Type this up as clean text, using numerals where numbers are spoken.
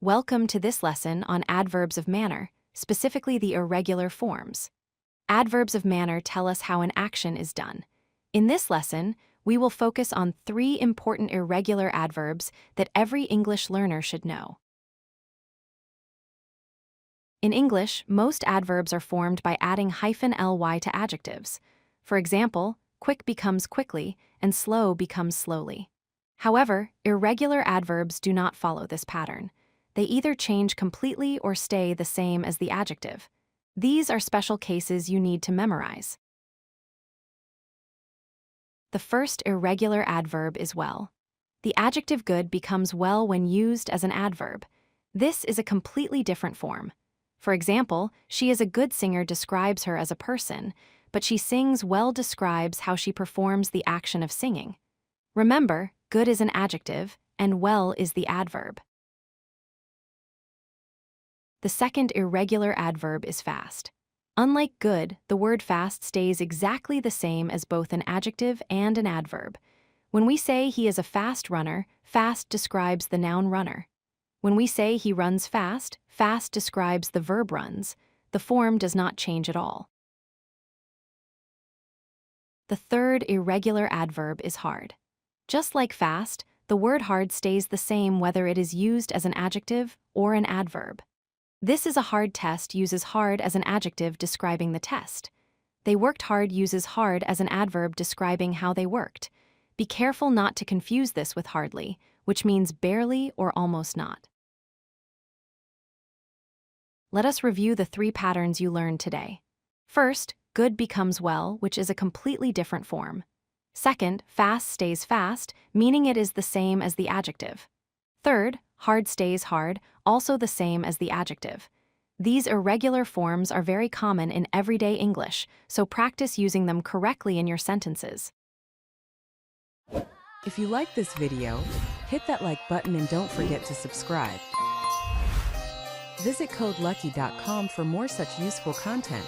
Welcome to this lesson on adverbs of manner, specifically the irregular forms. Adverbs of manner tell us how an action is done. In this lesson, we will focus on 3 important irregular adverbs that every English learner should know. In English, most adverbs are formed by adding -ly to adjectives. For example, quick becomes quickly and slow becomes slowly. However, irregular adverbs do not follow this pattern. They either change completely or stay the same as the adjective. These are special cases you need to memorize. The first irregular adverb is well. The adjective good becomes well when used as an adverb. This is a completely different form. For example, she is a good singer describes her as a person, but she sings well describes how she performs the action of singing. Remember, good is an adjective, and well is the adverb. The second irregular adverb is fast. Unlike good, the word fast stays exactly the same as both an adjective and an adverb. When we say he is a fast runner, fast describes the noun runner. When we say he runs fast, fast describes the verb runs. The form does not change at all. The third irregular adverb is hard. Just like fast, the word hard stays the same whether it is used as an adjective or an adverb. This is a hard test uses hard as an adjective describing the test. They worked hard uses hard as an adverb describing how they worked. Be careful not to confuse this with hardly, which means barely or almost not. Let us review the 3 patterns you learned today. First, good becomes well, which is a completely different form. Second, fast stays fast, meaning it is the same as the adjective. Third, hard stays hard, also the same as the adjective. These irregular forms are very common in everyday English, so practice using them correctly in your sentences. If you like this video, hit that like button and don't forget to subscribe. Visit codelucky.com for more such useful content.